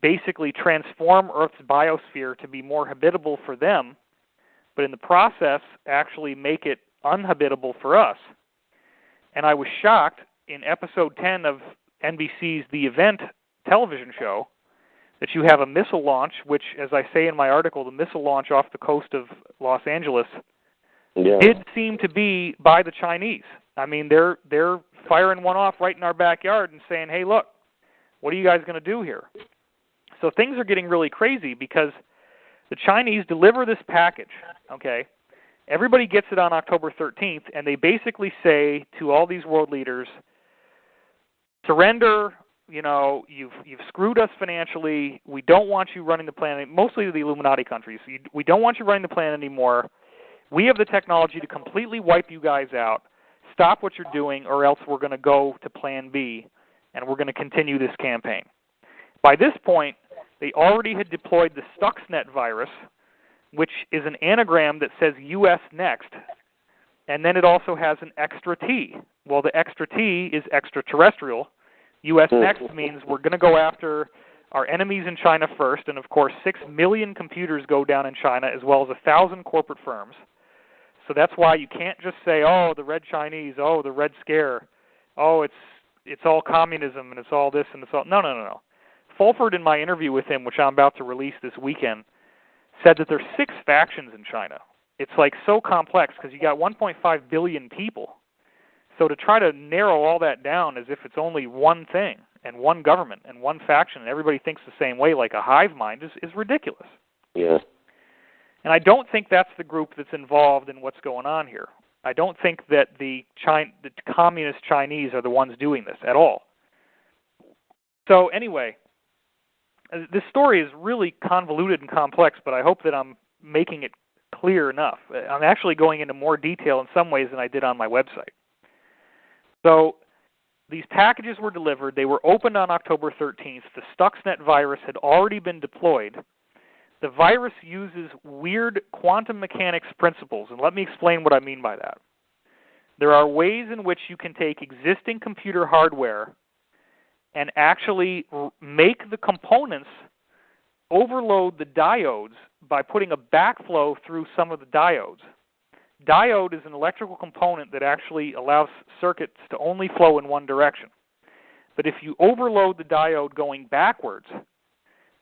basically transform Earth's biosphere to be more habitable for them, but in the process actually make it uninhabitable for us. And I was shocked in episode 10 of NBC's The Event television show that you have a missile launch, which, as I say in my article, the missile launch off the coast of Los Angeles did seem to be by the Chinese. I mean, they're firing one off right in our backyard and saying, hey, look, what are you guys going to do here? So things are getting really crazy because the Chinese deliver this package, okay? Everybody gets it on October 13th, and they basically say to all these world leaders, surrender, you know, you've screwed us financially. We don't want you running the planet, mostly the Illuminati countries. We don't want you running the planet anymore. We have the technology to completely wipe you guys out. Stop what you're doing, or else we're going to go to Plan B, and we're going to continue this campaign. By this point, they already had deployed the Stuxnet virus, which is an anagram that says U.S. next, and then it also has an extra T. Well, the extra T is extraterrestrial. U.S. next means we're going to go after our enemies in China first, and of course 6 million computers go down in China, as well as 1,000 corporate firms. So that's why you can't just say, oh, the Red Chinese, oh, the Red Scare, oh, it's all communism and it's all this and it's all... No. Fulford, in my interview with him, which I'm about to release this weekend, said that there's 6 factions in China. It's like so complex because you got 1.5 billion people. So to try to narrow all that down as if it's only one thing and one government and one faction and everybody thinks the same way like a hive mind is ridiculous. Yeah. And I don't think that's the group that's involved in what's going on here. I don't think that the communist Chinese are the ones doing this at all. So anyway, this story is really convoluted and complex, but I hope that I'm making it clear enough. I'm actually going into more detail in some ways than I did on my website. So these packages were delivered. They were opened on October 13th. The Stuxnet virus had already been deployed. The virus uses weird quantum mechanics principles, and let me explain what I mean by that. There are ways in which you can take existing computer hardware and actually make the components overload the diodes by putting a backflow through some of the diodes. Diode is an electrical component that actually allows circuits to only flow in one direction. But if you overload the diode going backwards,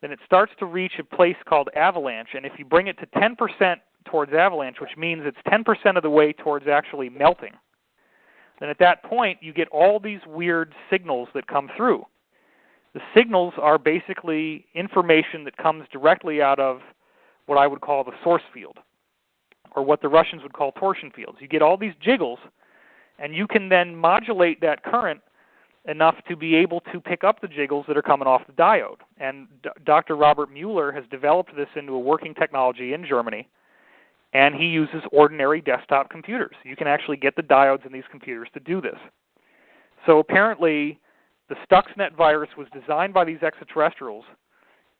then it starts to reach a place called avalanche, and if you bring it to 10% towards avalanche, which means it's 10% of the way towards actually melting, then at that point you get all these weird signals that come through. The signals are basically information that comes directly out of what I would call the source field, or what the Russians would call torsion fields. You get all these jiggles, and you can then modulate that current enough to be able to pick up the jiggles that are coming off the diode. And Dr. Robert Mueller has developed this into a working technology in Germany, and he uses ordinary desktop computers. You can actually get the diodes in these computers to do this. So apparently, the Stuxnet virus was designed by these extraterrestrials,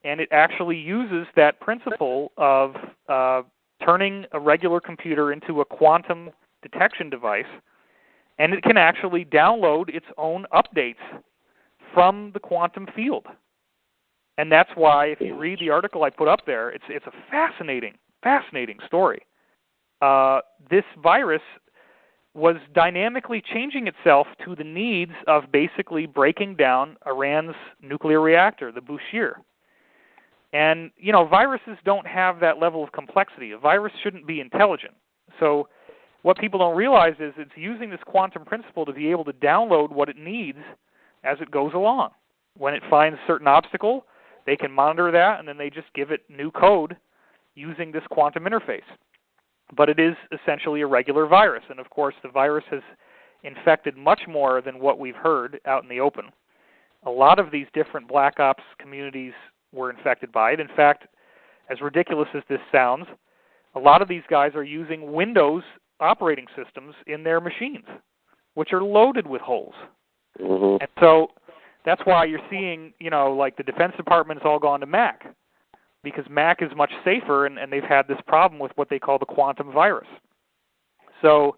and it actually uses that principle of turning a regular computer into a quantum detection device, and it can actually download its own updates from the quantum field. And that's why, if you read the article I put up there, it's a fascinating story. This virus was dynamically changing itself to the needs of basically breaking down Iran's nuclear reactor, the Bushehr. And, you know, viruses don't have that level of complexity. A virus shouldn't be intelligent. So what people don't realize is it's using this quantum principle to be able to download what it needs as it goes along. When it finds a certain obstacle, they can monitor that, and then they just give it new code using this quantum interface. But it is essentially a regular virus. And, of course, the virus has infected much more than what we've heard out in the open. A lot of these different black ops communities were infected by it. In fact, as ridiculous as this sounds, a lot of these guys are using Windows operating systems in their machines, which are loaded with holes. Mm-hmm. And so that's why you're seeing, you know, like the Defense Department has all gone to Mac, because Mac is much safer, and they've had this problem with what they call the quantum virus. So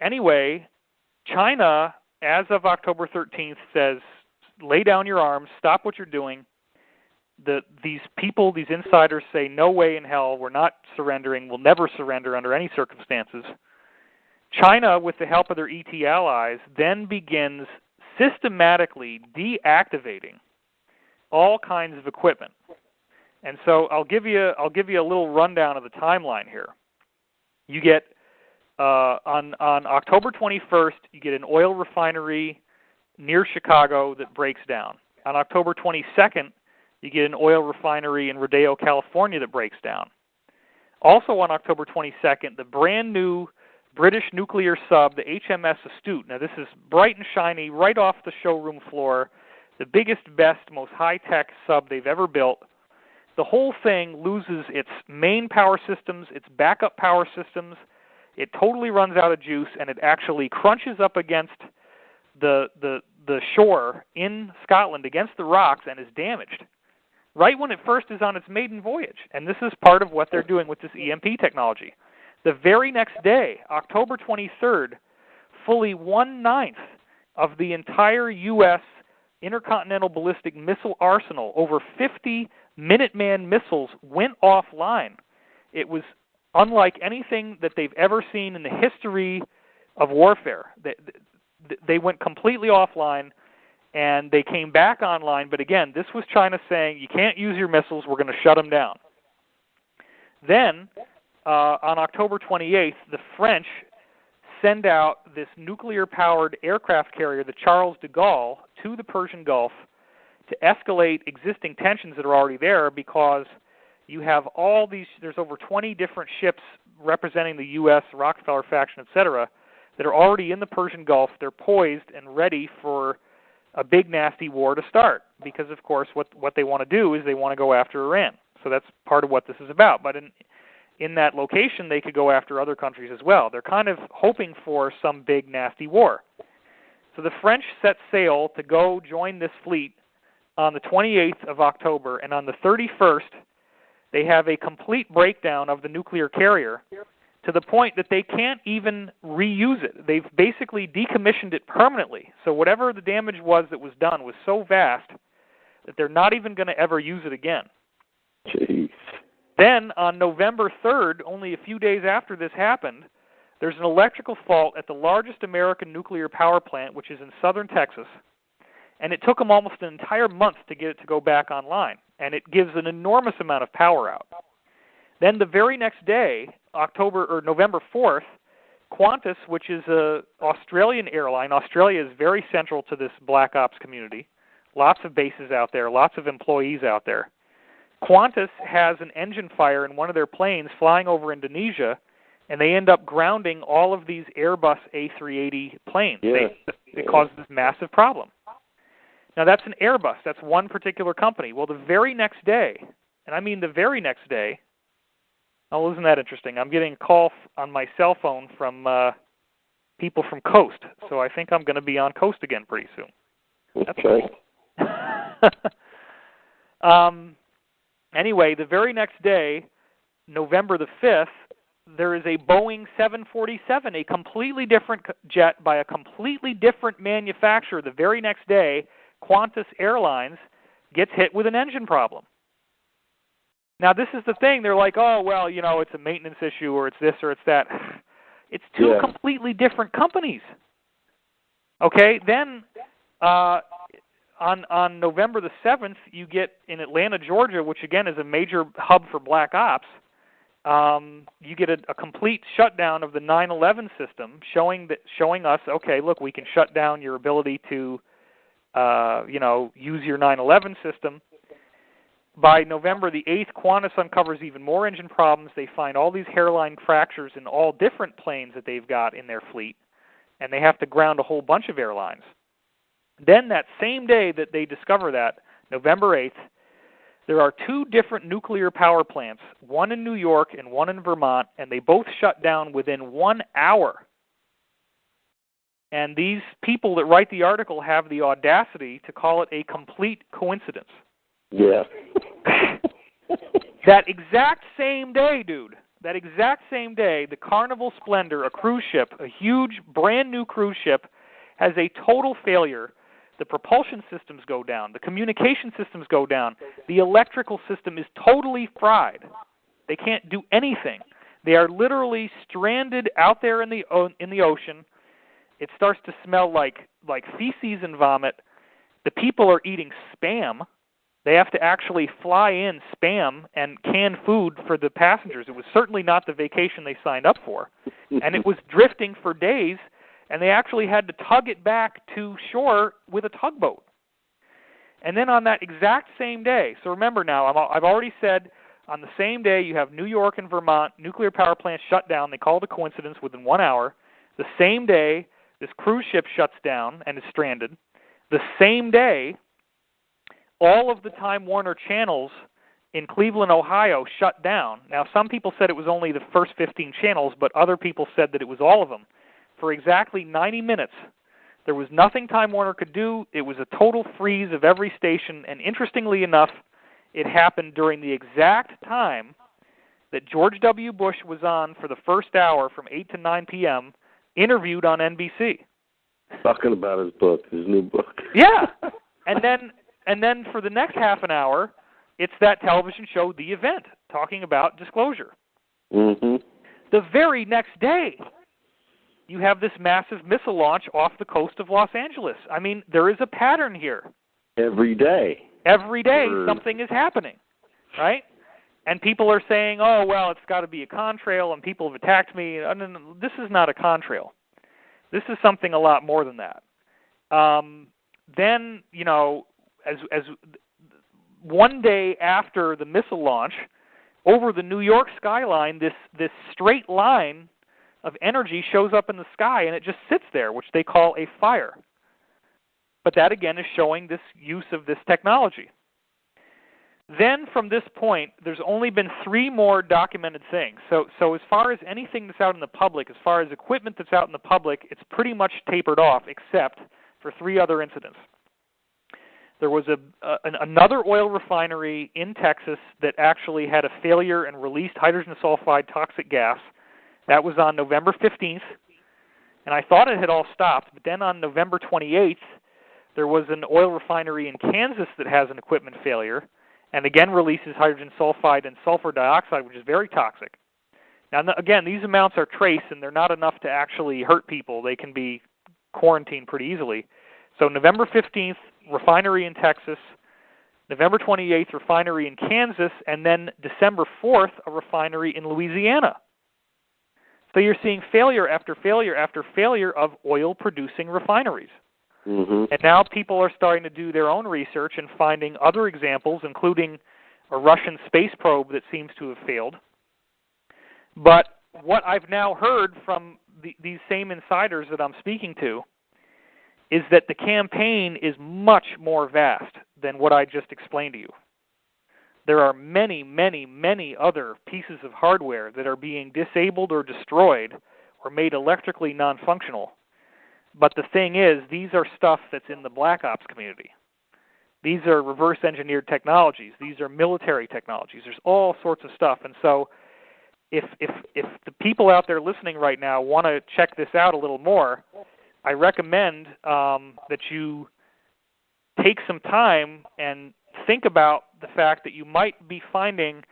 anyway, China, as of October 13th, says, lay down your arms, stop what you're doing. these people, these insiders say, no way in hell, we're not surrendering, we'll never surrender under any circumstances. China, with the help of their ET allies, then begins systematically deactivating all kinds of equipment. And so I'll give you a little rundown of the timeline here. You get on October 21st, you get an oil refinery near Chicago that breaks down. On October 22nd, you get an oil refinery in Rodeo, California that breaks down. Also on October 22nd, the brand new British nuclear sub, the HMS Astute. Now this is bright and shiny, right off the showroom floor, the biggest, best, most high-tech sub they've ever built. The whole thing loses its main power systems, its backup power systems. It totally runs out of juice, and it actually crunches up against the shore in Scotland, against the rocks, and is damaged right when it first is on its maiden voyage. And this is part of what they're doing with this EMP technology. The very next day, October 23rd, fully 1/9 of the entire U.S. intercontinental ballistic missile arsenal, over 50 Minuteman missiles, went offline. It was unlike anything that they've ever seen in the history of warfare. They went completely offline, and they came back online. But again, this was China saying, you can't use your missiles, we're going to shut them down. Then, on October 28th, the French send out this nuclear-powered aircraft carrier, the Charles de Gaulle, to the Persian Gulf to escalate existing tensions that are already there, because you have all these, there's over 20 different ships representing the U.S., Rockefeller faction, etc., that are already in the Persian Gulf. They're poised and ready for a big, nasty war to start, because, of course, what they want to do is they want to go after Iran. So that's part of what this is about. But in that location, they could go after other countries as well. They're kind of hoping for some big, nasty war. So the French set sail to go join this fleet on the 28th of October, and on the 31st, they have a complete breakdown of the nuclear carrier to the point that they can't even reuse it. They've basically decommissioned it permanently. So whatever the damage was that was done was so vast that they're not even going to ever use it again. Jeez. Then on November 3rd, only a few days after this happened, there's an electrical fault at the largest American nuclear power plant, which is in southern Texas. And it took them almost an entire month to get it to go back online. And it gives an enormous amount of power out. Then the very next day, November 4th, Qantas, which is an Australian airline. Australia is very central to this black ops community. Lots of bases out there, lots of employees out there. Qantas has an engine fire in one of their planes flying over Indonesia, and they end up grounding all of these Airbus A380 planes. Yeah. It causes this massive problem. Now, that's an Airbus. That's one particular company. Well, the very next day, and I mean the very next day, oh, isn't that interesting? I'm getting a call on my cell phone from people from Coast, so I think I'm going to be on Coast again pretty soon. Okay. Anyway, the very next day, November the 5th, there is a Boeing 747, a completely different jet by a completely different manufacturer. The very next day, Qantas Airlines gets hit with an engine problem. Now, this is the thing. They're like, oh, well, you know, it's a maintenance issue, or it's this, or it's that. It's two completely different companies. Okay, then on November the 7th, you get in Atlanta, Georgia, which, again, is a major hub for black ops, you get a complete shutdown of the 9/11 system, showing us, okay, look, we can shut down your ability to, use your 9/11 system. By November the 8th, Qantas uncovers even more engine problems. They find all these hairline fractures in all different planes that they've got in their fleet, and they have to ground a whole bunch of airlines. Then that same day that they discover that, November 8th, there are two different nuclear power plants, one in New York and one in Vermont, and they both shut down within 1 hour. And these people that write the article have the audacity to call it a complete coincidence. Yeah. That exact same day, dude, the Carnival Splendor, a cruise ship, a huge, brand new cruise ship, has a total failure the propulsion systems go down, the communication systems go down, the electrical system is totally fried. They can't do anything. They are literally stranded out there in the ocean. It starts to smell like feces and vomit. The people are eating Spam. They have to actually fly in Spam and canned food for the passengers. It was certainly not the vacation they signed up for. And it was drifting for days, and they actually had to tug it back to shore with a tugboat. And then on that exact same day, so remember now, I've already said on the same day you have New York and Vermont nuclear power plants shut down. They call it a coincidence within 1 hour. The same day, this cruise ship shuts down and is stranded. The same day, all of the Time Warner channels in Cleveland, Ohio shut down. Now, some people said it was only the first 15 channels, but other people said that it was all of them. For exactly 90 minutes, there was nothing Time Warner could do. It was a total freeze of every station, and interestingly enough, it happened during the exact time that George W. Bush was on for the first hour from 8 to 9 p.m., interviewed on NBC. Talking about his book, his new book. Yeah. And then for the next half an hour, it's that television show, The Event, talking about disclosure. Mm-hmm. The very next day, you have this massive missile launch off the coast of Los Angeles. I mean, there is a pattern here. Every day. Every day something is happening, right? And people are saying, oh, well, it's got to be a contrail, and people have attacked me. No, this is not a contrail. This is something a lot more than that. Then, you know, as one day after the missile launch, over the New York skyline, this straight line of energy shows up in the sky, and it just sits there, which they call a fire. But that, again, is showing this use of this technology. Then, from this point, there's only been 3 more documented things. So as far as anything that's out in the public, as far as equipment that's out in the public, it's pretty much tapered off, except for 3 other incidents. There was another oil refinery in Texas that actually had a failure and released hydrogen sulfide toxic gas. That was on November 15th, and I thought it had all stopped. But then on November 28th, there was an oil refinery in Kansas that has an equipment failure, and again releases hydrogen sulfide and sulfur dioxide, which is very toxic. Now, again, these amounts are trace, and they're not enough to actually hurt people. They can be quarantined pretty easily. So November 15th, refinery in Texas, November 28th, refinery in Kansas, and then December 4th, a refinery in Louisiana. So you're seeing failure after failure after failure of oil-producing refineries. Mm-hmm. And now people are starting to do their own research and finding other examples, including a Russian space probe that seems to have failed. But what I've now heard from these same insiders that I'm speaking to is that the campaign is much more vast than what I just explained to you. There are many, many, many other pieces of hardware that are being disabled or destroyed or made electrically non-functional. But the thing is, these are stuff that's in the black ops community. These are reverse engineered technologies. These are military technologies. There's all sorts of stuff. And so if the people out there listening right now want to check this out a little more, I recommend that you take some time and think about the fact that you might be finding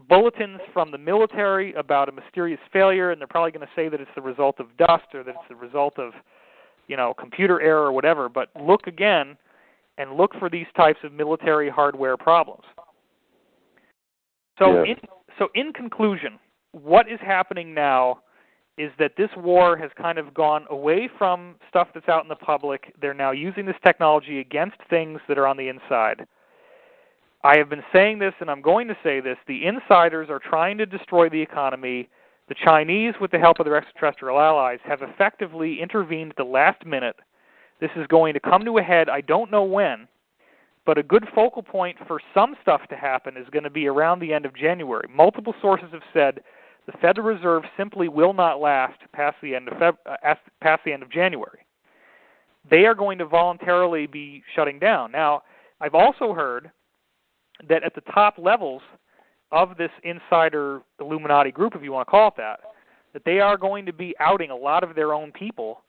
bulletins from the military about a mysterious failure, and they're probably going to say that it's the result of dust or that it's the result of, computer error or whatever. But look again and look for these types of military hardware problems. So, in conclusion, what is happening now is that this war has kind of gone away from stuff that's out in the public. They're now using this technology against things that are on the inside. I have been saying this, and I'm going to say this. The insiders are trying to destroy the economy. The Chinese, with the help of their extraterrestrial allies, have effectively intervened at the last minute. This is going to come to a head, I don't know when, but a good focal point for some stuff to happen is going to be around the end of January. Multiple sources have said the Federal Reserve simply will not last past the end of January. They are going to voluntarily be shutting down. Now, I've also heard that at the top levels of this insider Illuminati group, if you want to call it that they are going to be outing a lot of their own people